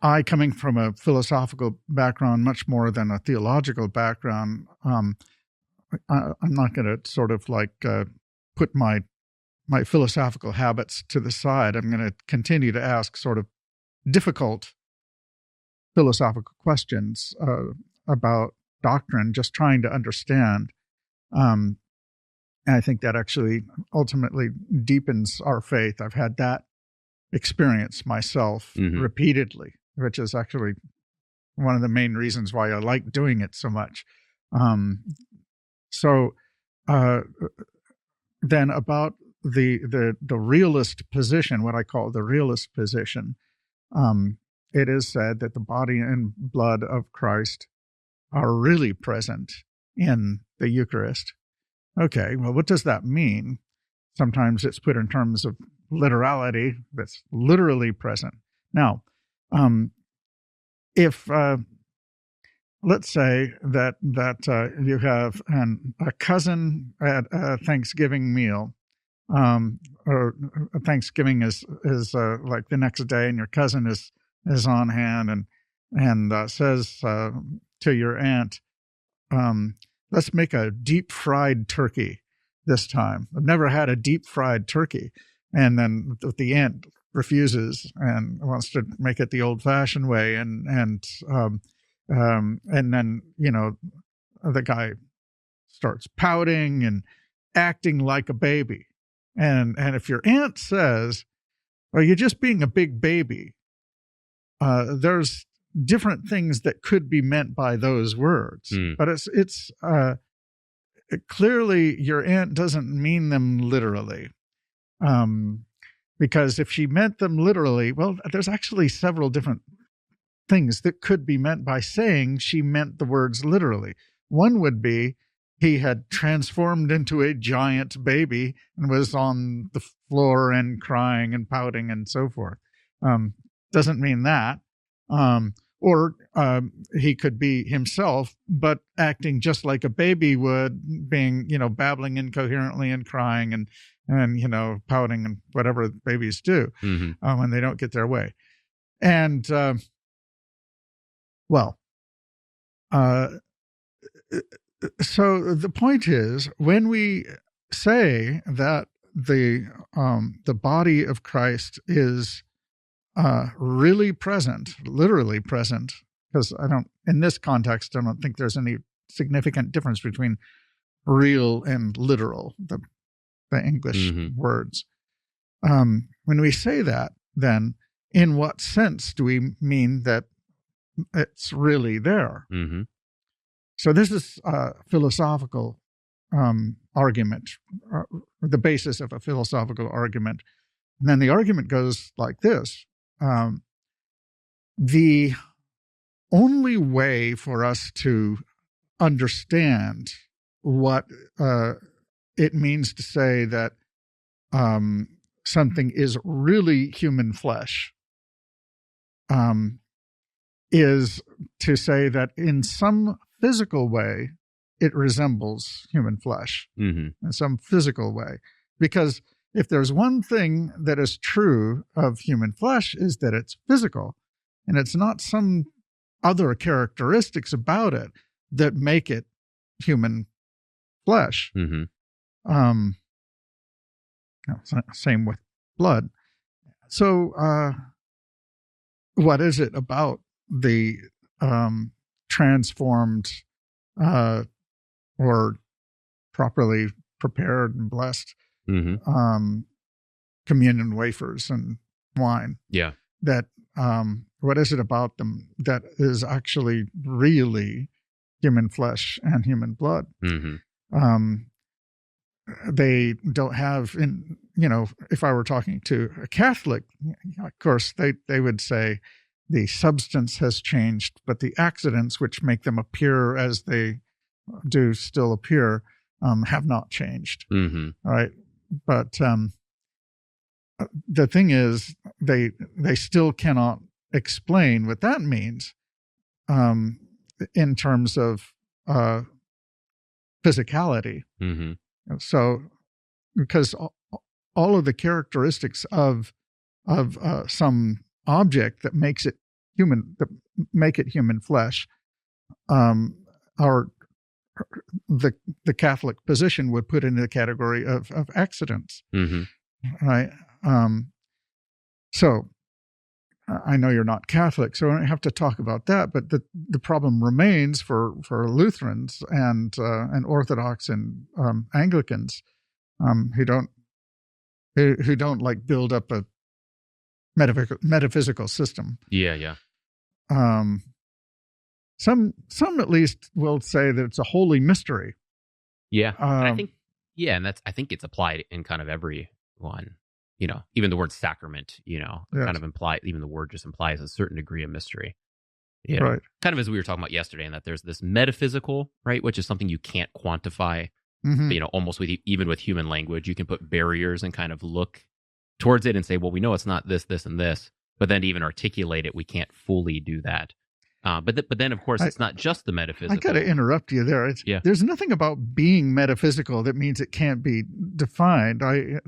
I, coming from a philosophical background, much more than a theological background, I'm not going to sort of like put my philosophical habits to the side. I'm going to continue to ask sort of difficult philosophical questions about doctrine, just trying to understand. And I think that actually ultimately deepens our faith. I've had that experience myself repeatedly, which is actually one of the main reasons why I like doing it so much. Then about the realist position, what I call the realist position, it is said that the body and blood of Christ are really present in the Eucharist. Okay, well, what does that mean? Sometimes it's put in terms of literality, that's literally present. Now, if let's say that you have a cousin at a Thanksgiving meal, or Thanksgiving is like the next day, and your cousin is on hand and says to your aunt, let's make a deep fried turkey this time. I've never had a deep fried turkey. And then the aunt refuses and wants to make it the old fashioned way. And then, the guy starts pouting and acting like a baby. And if your aunt says, well, you're just being a big baby, there's different things that could be meant by those words. But it's clearly your aunt doesn't mean them literally. Because if she meant them literally, well, there's actually several different things that could be meant by saying she meant the words literally. One would be he had transformed into a giant baby and was on the floor and crying and pouting and so forth. Doesn't mean that. Or he could be himself, but acting just like a baby would, being, babbling incoherently and crying and pouting and whatever babies do when they don't get their way. And, so the point is, when we say that the body of Christ is really present, literally present, because in this context, I don't think there's any significant difference between real and literal, the English words. When we say that, then in what sense do we mean that it's really there? So this is a philosophical argument, the basis of a philosophical argument. And then the argument goes like this. The only way for us to understand what it means to say that something is really human flesh is to say that in some physical way it resembles human flesh, in some physical way. Because if there's one thing that is true of human flesh, is that it's physical, and it's not some other characteristics about it that make it human flesh. Same with blood. So what is it about the transformed or properly prepared and blessed communion wafers and wine? Yeah. That what is it about them that is actually really human flesh and human blood? They don't have, if I were talking to a Catholic, of course, they would say the substance has changed, but the accidents which make them appear as they do still appear have not changed. All right. But the thing is, they still cannot explain what that means in terms of physicality. So, because all of the characteristics of some object that makes it make it human flesh. Our the Catholic position would put in the category of accidents, right? So I know you're not Catholic, so I don't have to talk about that. But the problem remains for Lutherans and Orthodox and Anglicans who don't like build up a metaphysical system. Yeah. Some at least will say that it's a holy mystery. Yeah, I think I think it's applied in kind of every one. Even the word sacrament, yes. Kind of even the word just implies a certain degree of mystery. Yeah, right. Kind of as we were talking about yesterday, in that there's this metaphysical, right, which is something you can't quantify. Almost even with human language, you can put barriers and kind of look towards it and say, well, we know it's not this, this, and this, but then to even articulate it, we can't fully do that. But then, of course, it's not just the metaphysical. I got to interrupt you there. There's nothing about being metaphysical that means it can't be defined.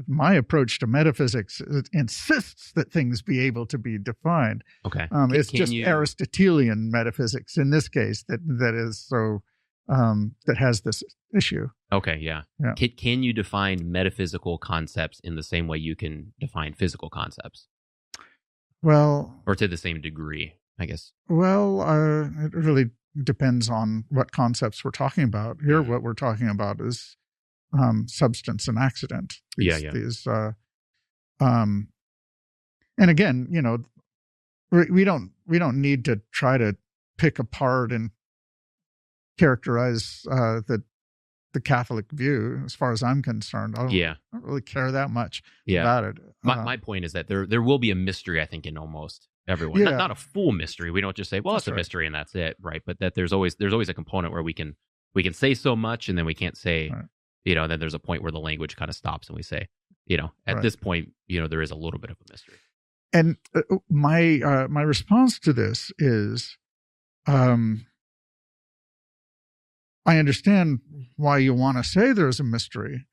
My approach to metaphysics insists that things be able to be defined. Okay, it's just Aristotelian metaphysics in this case that is so that has this issue. Okay, yeah. Can you define metaphysical concepts in the same way you can define physical concepts? Well, or to the same degree, I guess. Well, it really depends on what concepts we're talking about. Here, what we're talking about is substance and accident. And again, we don't need to try to pick apart and characterize the Catholic view. As far as I'm concerned, I don't really care that much about it. My point is that there will be a mystery, I think, in almost everyone. Not a full mystery. We don't just say, well, it's a mystery and that's it, right? But that there's always a component where we can say so much and then we can't say, then there's a point where the language kind of stops and we say, at this point, there is a little bit of a mystery. And my response to this is, I understand why you want to say there's a mystery,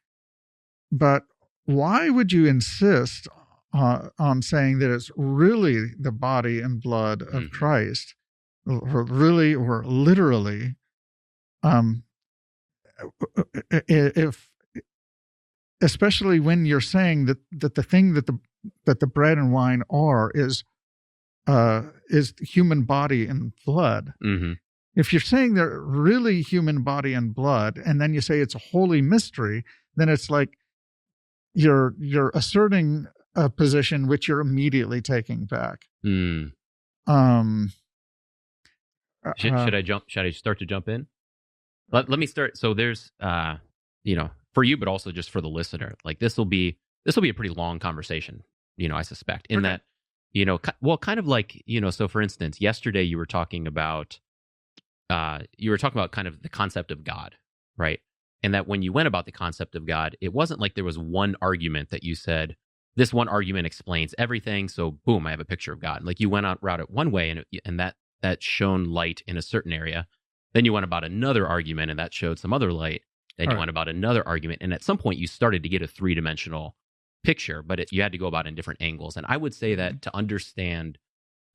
but why would you insist on saying that it's really the body and blood of Christ, or really or literally? If especially when you're saying that the thing that the bread and wine are is human body and blood. Mm-hmm. If you're saying they're really human body and blood, and then you say it's a holy mystery, then it's like you're asserting a position which you're immediately taking back. Should I jump? Should I start to jump in? Let me start. So there's, for you, but also just for the listener, like this will be a pretty long conversation. I suspect in that, kind of like, so for instance, yesterday you were talking about kind of the concept of God, right? And that when you went about the concept of God, it wasn't like there was one argument that you said, this one argument explains everything, so boom, I have a picture of God. Like you went out route it one way, and that shone light in a certain area. Then you went about another argument, and that showed some other light. Then you went about another argument, and at some point you started to get a three-dimensional picture, but you had to go about in different angles. And I would say that to understand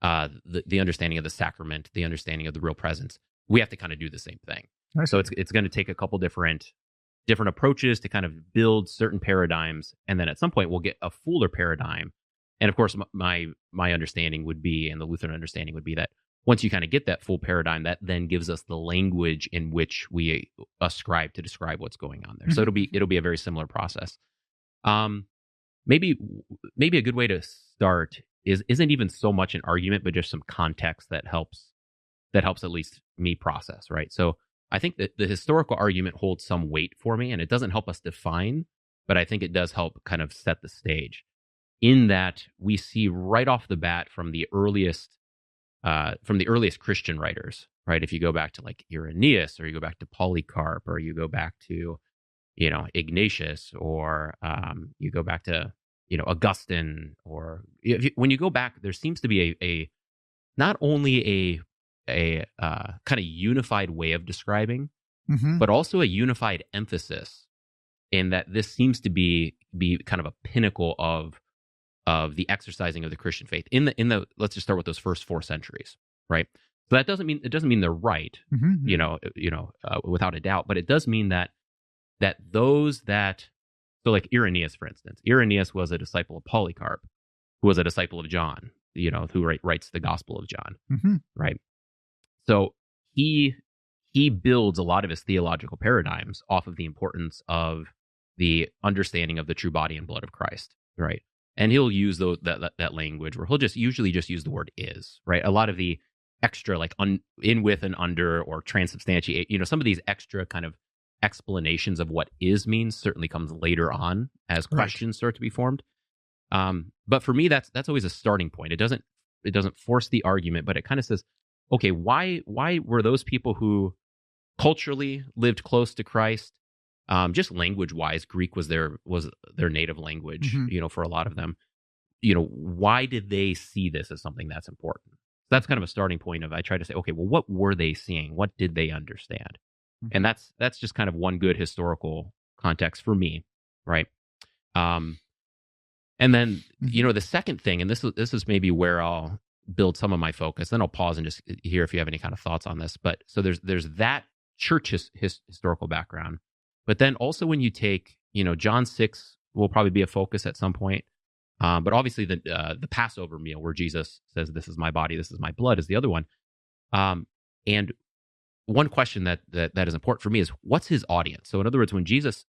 the understanding of the sacrament, the understanding of the real presence, we have to kind of do the same thing. So it's going to take a couple different approaches to kind of build certain paradigms, and then at some point we'll get a fuller paradigm. And of course, my understanding would be, and the Lutheran understanding would be, that once you kind of get that full paradigm, that then gives us the language in which we ascribe to describe what's going on there. So it'll be a very similar process. Maybe a good way to start isn't even so much an argument, but just some context that helps at least me process, right? So I think that the historical argument holds some weight for me, and it doesn't help us define, but I think it does help kind of set the stage, in that we see right off the bat from the earliest Christian writers, right? If you go back to like Irenaeus, or you go back to Polycarp, or you go back to, Ignatius, or you go back to, Augustine, or when you go back, there seems to be a not only a kind of unified way of describing, but also a unified emphasis, in that this seems to be kind of a pinnacle of the exercising of the Christian faith in the let's just start with those first 4 centuries, right? So that doesn't mean they're right, without a doubt, but it does mean that those that, so like Irenaeus, for instance, Irenaeus was a disciple of Polycarp, who was a disciple of John, who writes the Gospel of John, right? So he builds a lot of his theological paradigms off of the importance of the understanding of the true body and blood of Christ, right? And he'll use that language where he'll usually just use the word is, right? A lot of the extra like in, with, and under, or transubstantiate, some of these extra kind of explanations of what is means certainly comes later on as questions start to be formed. But for me, that's always a starting point. It doesn't force the argument, but it kind of says, okay, why were those people who culturally lived close to Christ, just language-wise, Greek was their native language, for a lot of them. Why did they see this as something that's important? That's kind of a starting point of, I try to say, okay, well, what were they seeing? What did they understand? And that's just kind of one good historical context for me, right? And then, the second thing, and this is maybe where I'll build some of my focus, then I'll pause and just hear if you have any kind of thoughts on this. But so there's that church historical background. But then also when you take, John 6 will probably be a focus at some point. But obviously the Passover meal where Jesus says, "This is my body, this is my blood," is the other one. And one question that is important for me is, what's his audience? So in other words, when Jesus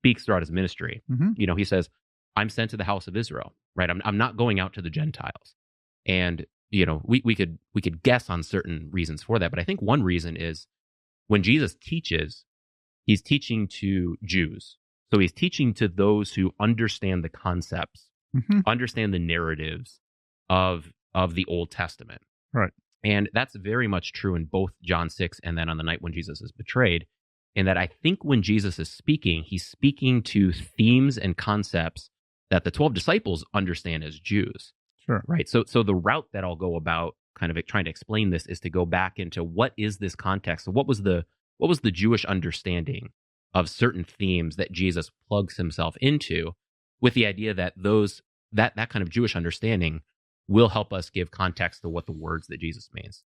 speaks throughout his ministry, he says, "I'm sent to the house of Israel," right? I'm not going out to the Gentiles. And, we could guess on certain reasons for that. But I think one reason is when Jesus teaches, he's teaching to Jews. So he's teaching to those who understand the concepts, understand the narratives of the Old Testament. Right. And that's very much true in both John 6 and then on the night when Jesus is betrayed. In that I think when Jesus is speaking, he's speaking to themes and concepts that the 12 disciples understand as Jews. Sure. Right. So the route that I'll go about kind of trying to explain this is to go back into what is this context? So what was the Jewish understanding of certain themes that Jesus plugs himself into, with the idea that that kind of Jewish understanding will help us give context to what the words that Jesus means.